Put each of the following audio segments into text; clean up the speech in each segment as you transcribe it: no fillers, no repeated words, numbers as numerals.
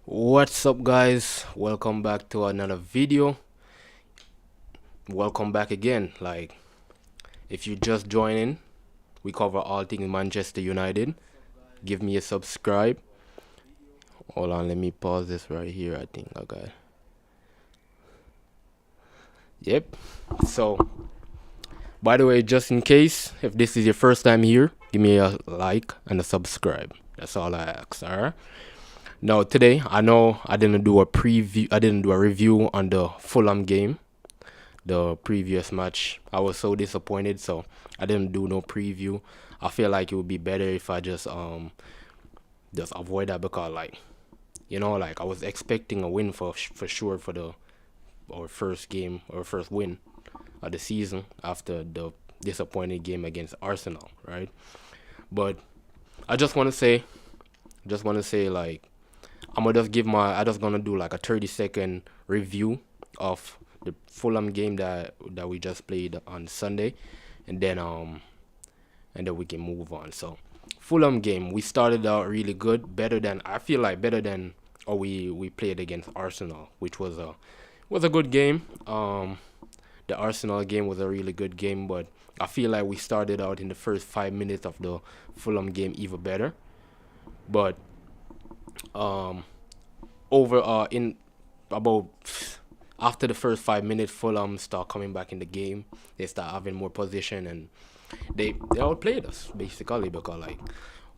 What's up, guys? Welcome back to another video. Welcome back again. If you just joining, we cover all things Manchester United. Give me a subscribe. Hold on, let me pause this right here. I think I got. Yep. So, by the way, just in case, if this is your first time here, give me a like and a subscribe. That's all I ask. Alright. Now today, I know I didn't do a preview. I didn't do a review on the Fulham game, the previous match. I was so disappointed, so I didn't do no preview. I feel like it would be better if I just avoid that because I was expecting a win for sure for the our first game or first win of the season after the disappointing game against Arsenal, right? But I just want to say I just gonna do like a 30-second review of the Fulham game that we just played on Sunday, and then we can move on. So Fulham game, we started out really good, better than or we played against Arsenal, which was a good game. The Arsenal game was a really good game, but I feel like we started out in the first 5 minutes of the Fulham game even better. But um over in about after the first 5 minutes, Fulham start coming back in the game. They start having more position, and they outplayed us basically because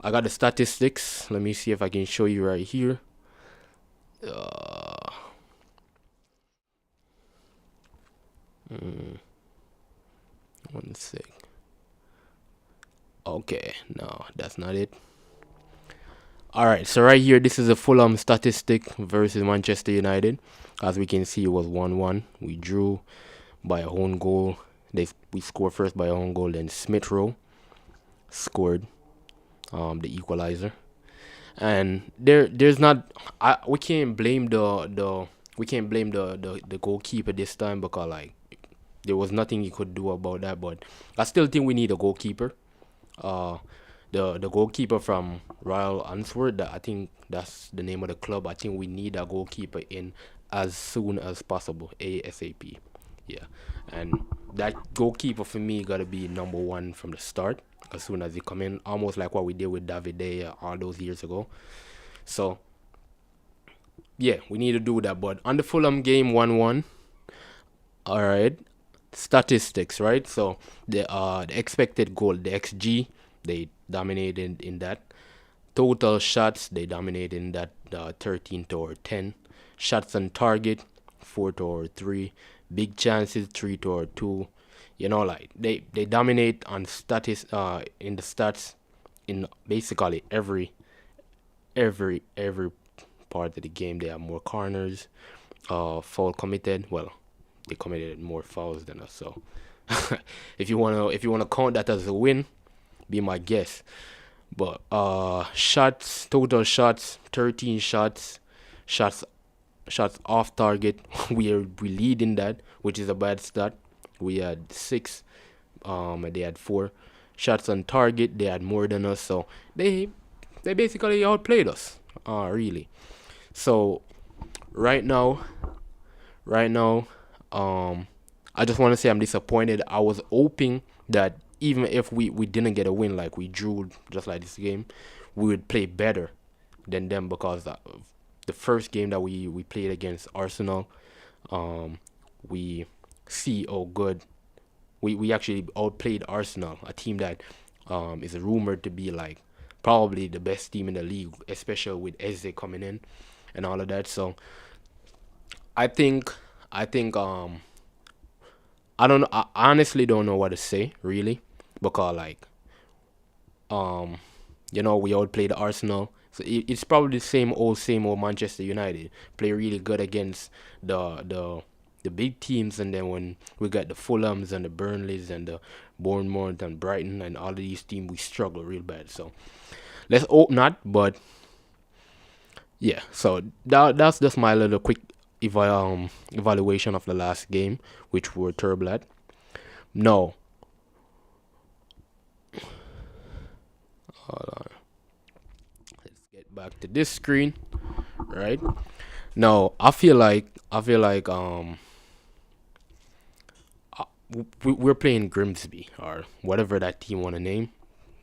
I got the statistics. Let me see if I can show you right here. Uh, mm, One sec. Okay, no, that's not it. All right, so right here, this is a Fulham statistic versus Manchester United. As we can see, it was 1-1. We drew by a own goal. We scored first by a own goal, then Smith Rowe scored the equalizer. And there's not we can't blame the goalkeeper this time because there was nothing he could do about that. But I still think we need a goalkeeper. Uh, the goalkeeper from Royal Antwerp, I think that's the name of the club. I think we need a goalkeeper in as soon as possible, ASAP. Yeah, and that goalkeeper for me gotta be number one from the start as soon as he come in, almost like what we did with David De Gea all those years ago. So yeah, we need to do that. But on the Fulham game, 1-1. All right, statistics, right? So the expected goal, the XG, they dominated in that. Total shots, they dominated in that, 13 to 10. Shots on target, 4 to 3. Big chances, 3 to 2. They dominate on in the stats in basically every part of the game. They have more corners, foul committed. Well, they committed more fouls than us. So if you wanna count that as a win, be my guest. But shots, total shots, 13 shots, shots shots off target. We lead in that, which is a bad stat. We had 6, and they had 4. Shots on target, they had more than us, so they basically outplayed us. Really. So right now, right now, I just want to say I'm disappointed. I was hoping that even if we didn't get a win, like we drew just like this game, we would play better than them because the first game that we played against Arsenal, um, we see how good we actually outplayed Arsenal, a team that is rumored to be like probably the best team in the league, especially with Eze coming in and all of that. So I think I think I don't know. I honestly don't know what to say really because um we outplayed Arsenal. So it's probably the same old Manchester United play really good against the big teams, and then when we got the Fulhams and the Burnleys and the Bournemouth and Brighton and all of these teams, we struggle real bad. So let's hope not. But yeah, so that's just my little quick evaluation of the last game, which we were terrible at. No, hold on. Let's get back to this screen. right? Now I feel like we're playing Grimsby or whatever that team want to name.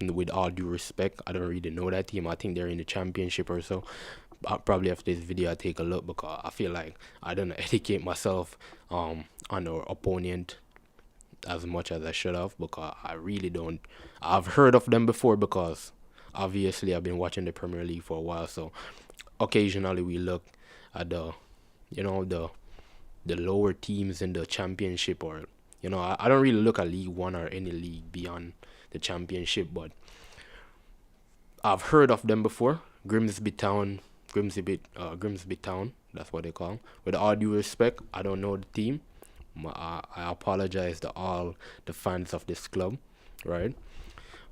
With all due respect, I don't really know that team. I think they're in the championship or so. Probably after this video, I take a look because I feel like I don't educate myself on our opponent as much as I should have because I really don't. I've heard of them before because obviously I've been watching the Premier League for a while. So occasionally we look at the lower teams in the championship, or I don't really look at League One or any league beyond the championship, but I've heard of them before. Grimsby Town. That's what they call 'em. With all due respect, I don't know the team. I apologize to all the fans of this club, right?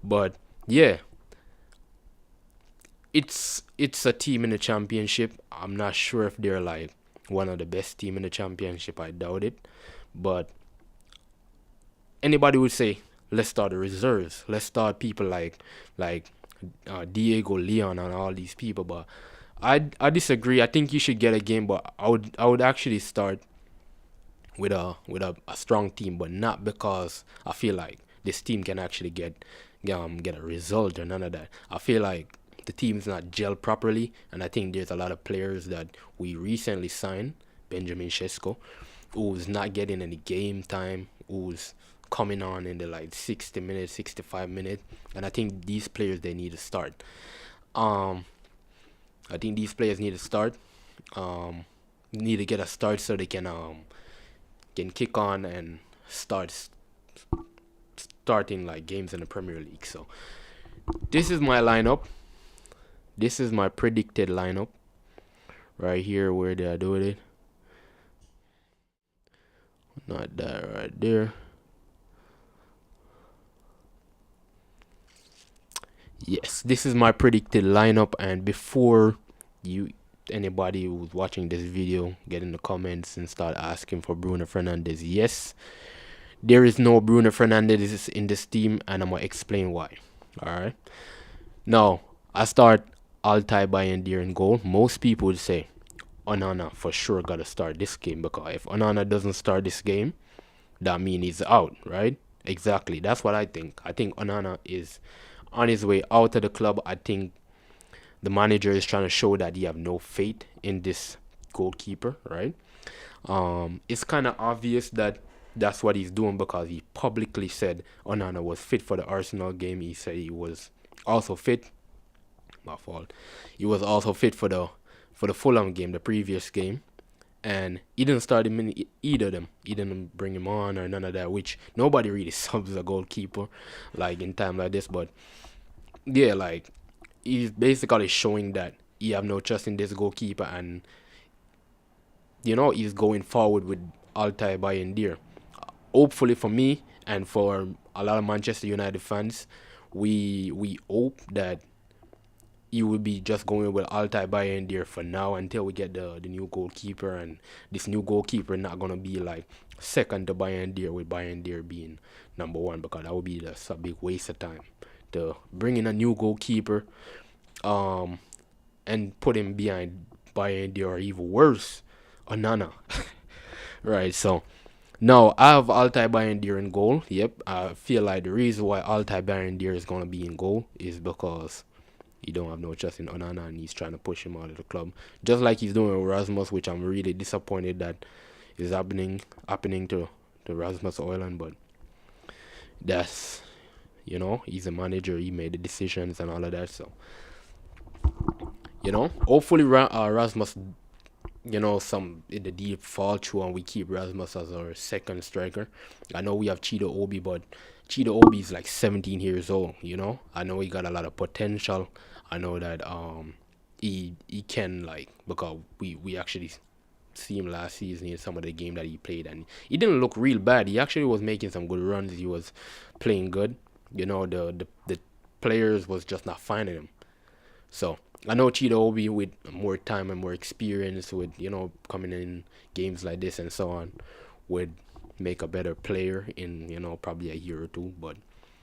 But yeah, it's a team in the championship. I'm not sure if they're like one of the best team in the championship. I doubt it. But anybody would say, let's start the reserves. Let's start people like Diego Leon and all these people. But I disagree. I think you should get a game, but I would actually start with a strong team, but not because I feel like this team can actually get a result or none of that. I feel like the team's not gelled properly, and I think there's a lot of players that we recently signed, Benjamin Shesko, who's not getting any game time, who's coming on in the like 60 minutes, 65 minutes, and I think these players they need to start. Um, I think these players need to start. Um, Need to get a start so they can kick on and starting like games in the Premier League. So this is my lineup. This is my predicted lineup right here. Where did I do it? Not that right there. Yes, this is my predicted lineup. And before you, anybody who's watching this video, get in the comments and start asking for Bruno Fernandes. Yes, there is no Bruno Fernandes in this team, and I'm gonna explain why. All right. Now I start Altai Bayern in goal. Most people would say Onana for sure gotta start this game because if Onana doesn't start this game, that means he's out, right? Exactly. That's what I think. I think Onana is on his way out of the club. I think the manager is trying to show that he have no faith in this goalkeeper, right? It's kind of obvious that that's what he's doing because he publicly said Onana was fit for the Arsenal game. He said he was also fit. My fault. He was also fit for the Fulham game, the previous game, and he didn't start him in either of them. He didn't bring him on or none of that, which nobody really subs a goalkeeper like in time like this. But yeah, like he's basically showing that he have no trust in this goalkeeper, and he's going forward with Altay Bayindir. Hopefully for me and for a lot of Manchester United fans, we hope that he will be just going with Altay Bayindir for now until we get the new goalkeeper, and this new goalkeeper not gonna be like second to Bayindir, with Bayindir being number one, because that would be just a big waste of time to bring in a new goalkeeper and put him behind Bayindir, or even worse, Onana. Right, so now I have Altay Bayindir in goal. Yep, I feel like the reason why Altay Bayindir is gonna be in goal is because he don't have no trust in Onana, and he's trying to push him out of the club, just like he's doing with Rasmus, which I'm really disappointed that is happening to Rasmus Oyland. But that's he's a manager. He made the decisions and all of that. So hopefully Rasmus, some in the deep fall through, and we keep Rasmus as our second striker. I know we have Chido Obi, but Chido Obi is like 17 years old. I know he got a lot of potential. I know that he can, like, because we actually see him last season in some of the game that he played, and he didn't look real bad. He actually was making some good runs. He was playing good. The players was just not finding him. So I know Chido Obi, with more time and more experience, with coming in games like this and so on, would make a better player in probably a year or two. But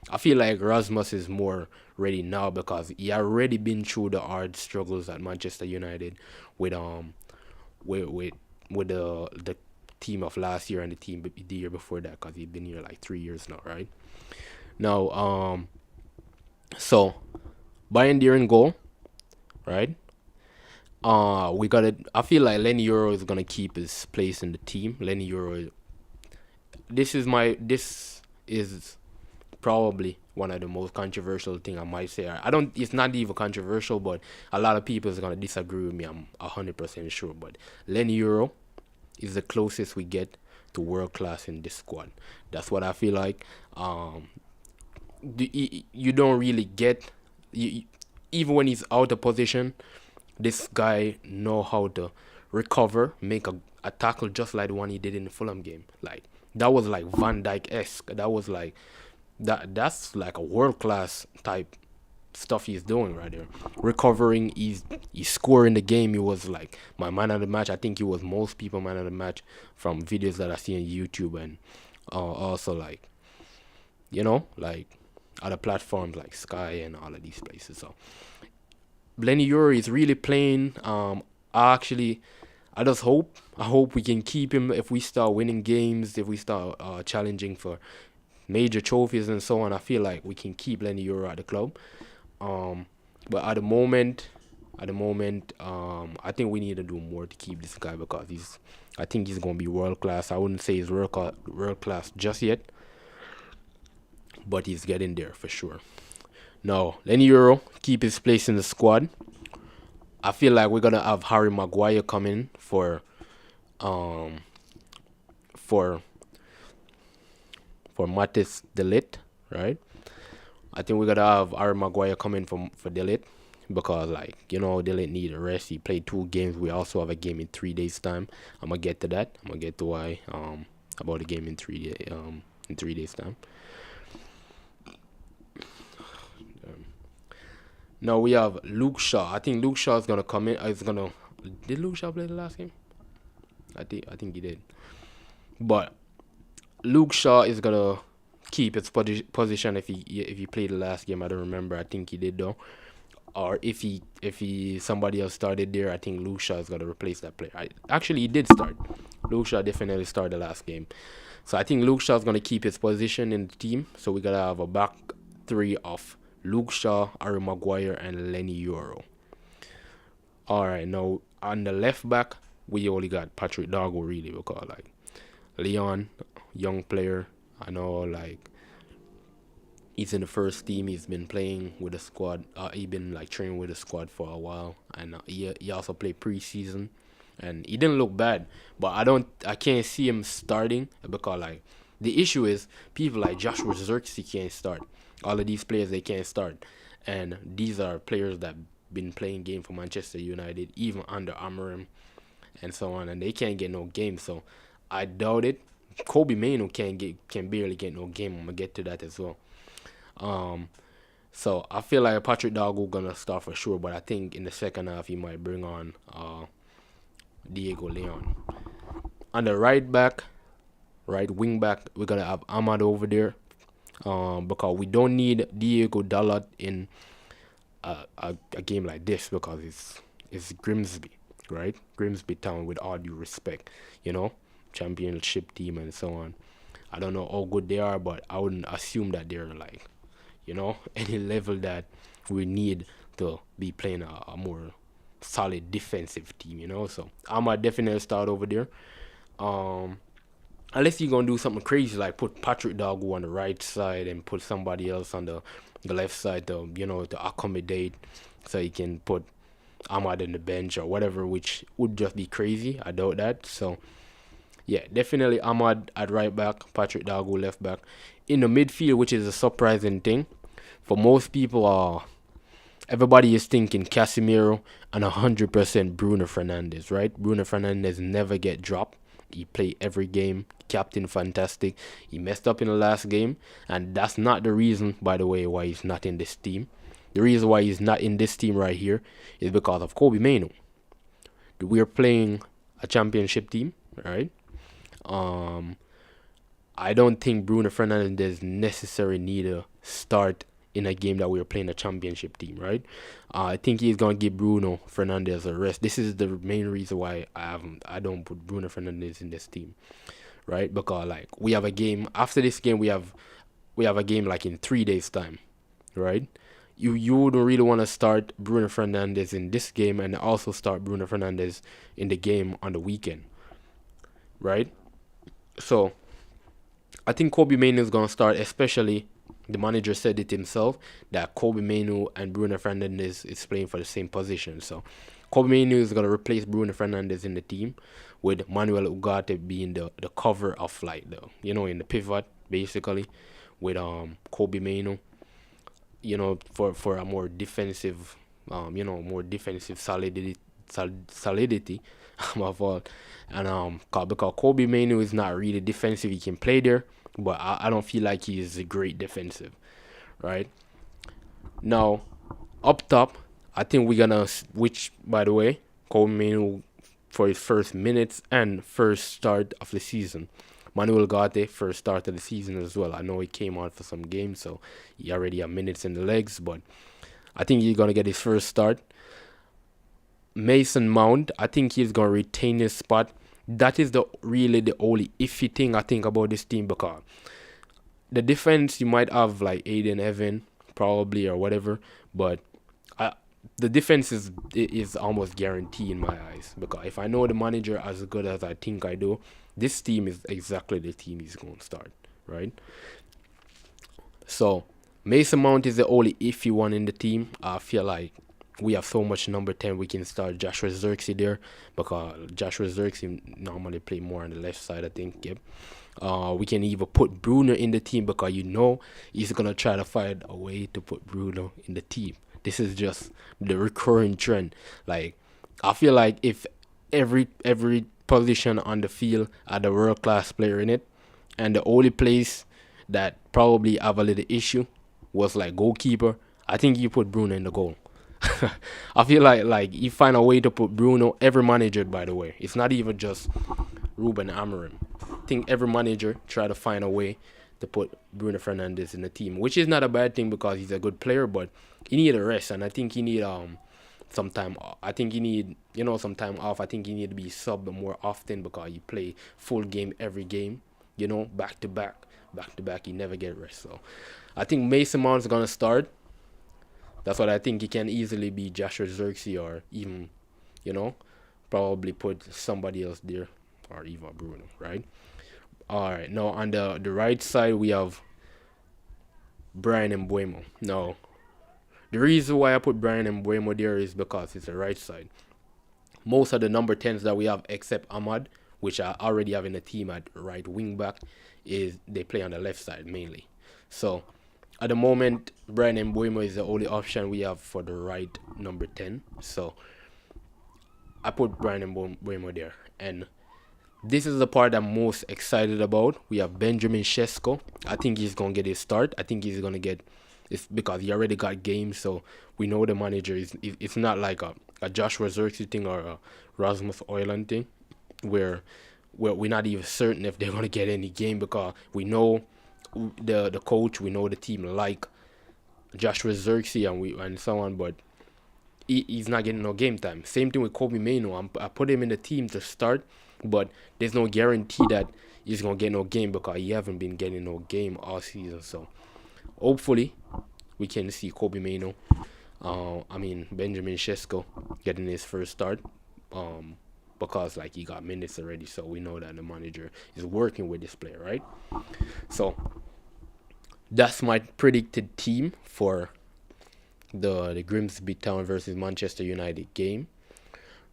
I feel like Rasmus is more ready now because he already been through the hard struggles at Manchester United with with with, with the team of last year and the year before that because he's been here like 3 years now, right? Now, so Bayern there in goal, right? We got it. I feel like Lenny Euro is gonna keep his place in the team. Lenny Euro. This is probably one of the most controversial thing I might say. I don't. It's not even controversial, but a lot of people is gonna disagree with me. I'm 100% sure. But Lenny Euro is the closest we get to world class in this squad. That's what I feel like. You don't really get you, even when he's out of position. This guy know how to recover, make a tackle just like the one he did in the Fulham game. Like that was like Van Dijk esque. That was like that's like a world class type stuff he's doing right there. Recovering, he's scoring the game. He was like my man of the match. I think he was most people man of the match from videos that I see on YouTube and also like like other platforms like Sky and all of these places. So Lenny Yuri is really playing. I just I hope we can keep him if we start winning games, if we start challenging for major trophies and so on. I feel like we can keep Lenny Yuri at the club. But at the moment, I think we need to do more to keep this guy because I think he's gonna be world class. I wouldn't say he's world class just yet, but he's getting there for sure. Now, Lenny Euro keep his place in the squad. I feel like we're gonna have Harry Maguire coming um for Mattis Delit, right? I think we're gonna have Harry Maguire coming for Delit because Delit need a rest. He played 2 games. We also have a game in 3 days time. I'm gonna get to that. I'm gonna get to why about the game in 3 days time. Now we have Luke Shaw. I think Luke Shaw is gonna come in. Did Luke Shaw play the last game? I think he did. But Luke Shaw is gonna keep his position if he played the last game. I don't remember. I think he did though. Or if he somebody else started there, I think Luke Shaw is gonna replace that player. Actually he did start. Luke Shaw definitely started the last game. So I think Luke Shaw is gonna keep his position in the team. So we gotta have a back three of Luke Shaw, Harry Maguire, and Lenny Euro. Alright, now on the left back, we only got Patrick Dargo really because like Leon, young player. I know like he's in the first team. He's been playing with the squad. He been like training with the squad for a while, and he also played preseason, and he didn't look bad. But I can't see him starting because like the issue is people like Joshua Zirkzee can't start. All of these players they can't start, and these are players that been playing game for Manchester United even under Amorim and so on, and they can't get no game. So I doubt it. Kobe Mainoo can barely get no game. I'm gonna get to that as well. So I feel like Patrick Dargo gonna start for sure, but I think in the second half he might bring on Diego Leon. On the right wing back, we're gonna have Ahmad over there. Because we don't need Diego Dalot in a game like this because it's Grimsby, right? Grimsby Town, with all due respect, championship team and so on. I don't know how good they are, but I wouldn't assume that they're like, any level that we need to be playing a more solid defensive team, So Ahmad definitely start over there. Unless you're gonna do something crazy like put Patrick Dargo on the right side and put somebody else on the left side to accommodate, so you can put Ahmad in the bench or whatever, which would just be crazy. I doubt that. So yeah, definitely Ahmad at right back, Patrick Dargo left back. In the midfield, which is a surprising thing for most people, everybody is thinking Casemiro and 100% Bruno Fernandes, right? Bruno Fernandes never get dropped. He played every game, captain fantastic. He messed up in the last game, and that's not the reason, by the way, why he's not in this team. The reason why he's not in this team right here is because of Kobe Mainoo. We're playing a championship team, right? I don't think Bruno Fernandes necessarily need to start in a game that we're playing a championship team, right? I think he's gonna give Bruno Fernandes a rest. This is the main reason why I don't put Bruno Fernandes in this team, right? Because like we have a game after this game, we have a game like in 3 days time, right? You wouldn't really want to start Bruno Fernandes in this game and also start Bruno Fernandes in the game on the weekend, right? So I think Kobe Mainoo is gonna start, especially the manager said it himself that Kobe Mainoo and Bruno Fernandes is playing for the same position. So Kobe Mainoo is gonna replace Bruno Fernandes in the team, with Manuel Ugarte being the cover of like the in the pivot basically, with Kobe Mainoo, for a more defensive solidity my fault. And because Kobe Mainoo is not really defensive, he can play there, but I don't feel like he is a great defensive, right? Now, up top, I think we're gonna switch. By the way, Kobe Mainoo for his first minutes and first start of the season. Manuel Garte first start of the season as well. I know he came on for some games, so he already have minutes in the legs, but I think he's gonna get his first start. Mason Mount, I think he's gonna retain his spot. That is the only iffy thing I think about this team, because the defense you might have like Aiden Evan probably or whatever, but the defense is almost guaranteed in my eyes, because if I know the manager as good as I think I do, this team is exactly the team he's going to start, right? So Mason Mount is the only iffy one in the team. I feel like we have so much number 10, we can start Joshua Xerxes there, because Joshua Xerxes normally play more on the left side, I think. Yep. We can even put Bruno in the team, because he's gonna try to find a way to put Bruno in the team. This is just the recurring trend. Like, I feel like if every position on the field had a world class player in it, and the only place that probably have a little issue was like goalkeeper, I think you put Bruno in the goal. I feel like you find a way to put Bruno. Every manager, by the way, it's not even just Ruben Amorim. I think every manager try to find a way to put Bruno Fernandes in the team, which is not a bad thing because he's a good player, but he need a rest, and I think he need some time. I think he need some time off. I think he need to be subbed more often, because he play full game every game, back to back. He never get rest. So I think Mason Mount's gonna start. That's what I think. He can easily be Joshua Xerxes, or even, probably put somebody else there, or even Bruno, right? All right. Now on the right side we have Brian Mbuemo. Now the reason why I put Brian Mbuemo there is because it's the right side. Most of the number 10s that we have, except Ahmad, which I already have in the team at right wing back, is they play on the left side mainly. So at the moment, Brian Mbuemo is the only option we have for the right number 10. So I put Brian Mbuemo there. And this is the part I'm most excited about. We have Benjamin Sesko. I think he's going to get his start. I think he's going to get it's because he already got games. So we know the manager it's not like a Joshua Xerxes thing or a Rasmus Oyland thing, where we're not even certain if they're going to get any game, because we know the coach, we know the team like Joshua Xerxes and so on, but he's not getting no game time. Same thing with Kobe Mainoo. I put him in the team to start, but there's no guarantee that he's gonna get no game, because he haven't been getting no game all season. So hopefully we can see Kobe Mainoo. Benjamin Sesko getting his first start. Because like he got minutes already, so we know that the manager is working with this player, right? So that's my predicted team for the Grimsby Town versus Manchester United game,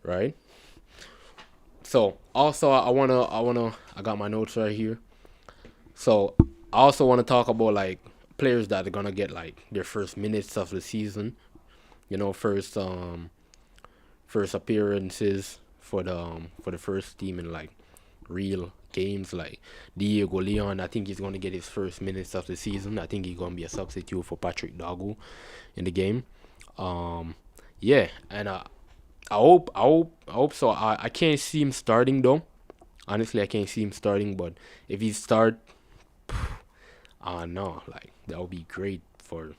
right? So also I got my notes right here. So I also want to talk about like players that are gonna get like their first minutes of the season, first appearances for the first team in like real games. Like Diego Leon, I think he's going to get his first minutes of the season. I think he's going to be a substitute for Patrick Dogu in the game. And I hope so. I can't see him starting though. Honestly, I can't see him starting, but if he start, No, like that would be great for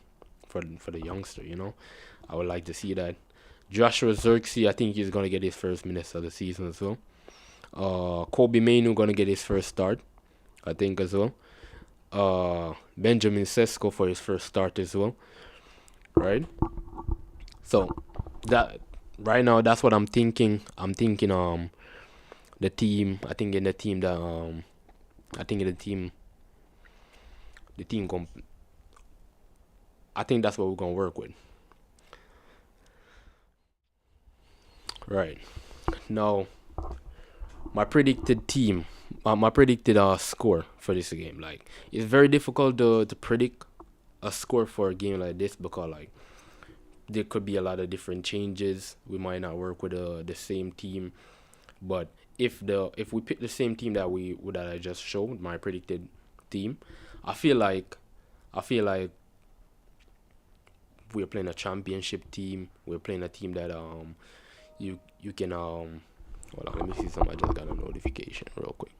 the youngster. I would like to see that. Joshua Xerxes, I think he's gonna get his first minutes of the season as well. Kobe Mainu gonna get his first start, I think as well. Benjamin Sesko for his first start as well, right? So that right now that's what I'm thinking. I'm thinking the team. I think in the team that I think in the team I think that's what we're gonna work with. Right. Now my predicted team, my predicted score for this game. Like it's very difficult to predict a score for a game like this because like there could be a lot of different changes. We might not work with the same team, but if we pick the same team that I just showed, my predicted team, I feel like I feel like we're playing a championship team. We're playing a team that you can hold on, let me see something. I just got a notification real quick.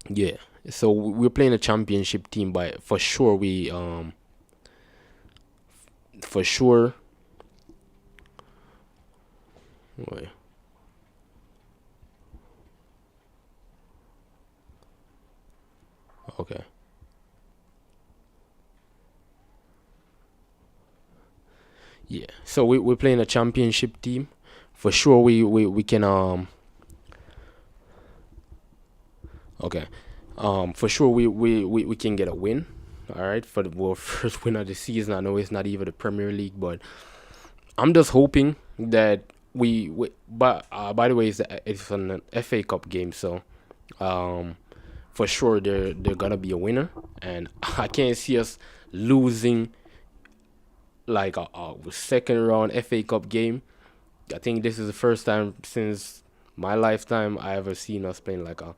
Yeah. So we're playing a championship team, but for sure for sure wait, okay. Yeah. So we're playing a championship team. For sure we can okay. For sure we can get a win. All right, for the first win of the season. I know it's not even the Premier League, but I'm just hoping that but by the way, it's an FA Cup game, so um, for sure they're gonna be a winner, and I can't see us losing like a second round FA Cup game. I think this is the first time since my lifetime I ever seen us playing like a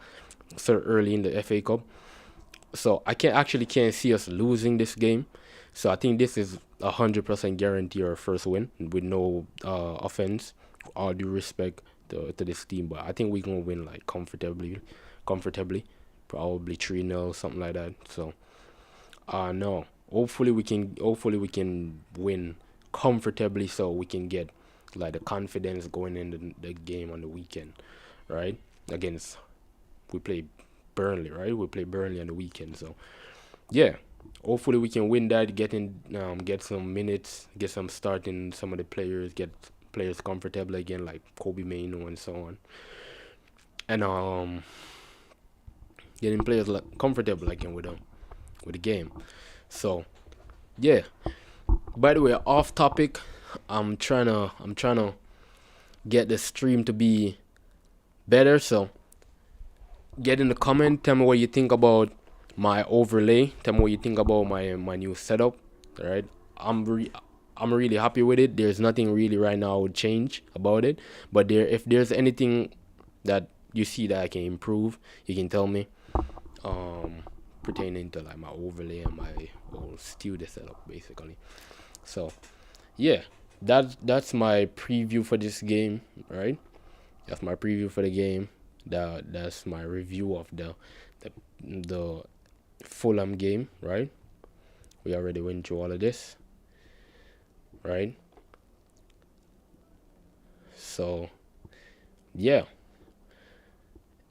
so early in the FA Cup. So I can't see us losing this game. So I think this is 100% guarantee our first win with no offense. All due respect to this team, but I think we're gonna win like comfortably, probably 3-0, something like that. So no, hopefully we can win comfortably, so we can get like the confidence going in the game on the weekend, right? Against we play Burnley, right? We play Burnley on the weekend, so yeah. Hopefully we can win that, get some minutes, get some starting some of the players, get players comfortable again, like Kobe Maino and so on, and getting players like comfortable again with the game. So yeah. By the way, off topic, I'm trying to get the stream to be better. So get in the comment. Tell me what you think about my overlay. Tell me what you think about my new setup. All right, I'm really happy with it. There's nothing really right now I would change about it. But if there's anything that you see that I can improve, you can tell me. Pertaining to like my overlay and my whole studio setup, basically. So yeah, that's my preview for this game, right? That's my preview for the game. That's my review of the the Fulham game, right? We already went through all of this, right? So yeah,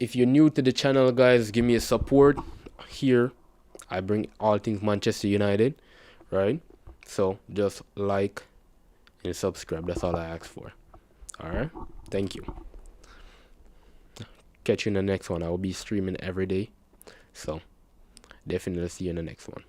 if you're new to the channel, guys, give me a support here. I bring all things Manchester United, right? So just like and subscribe. That's all I ask for. All right. Thank you. Catch you in the next one. I will be streaming every day. So definitely see you in the next one.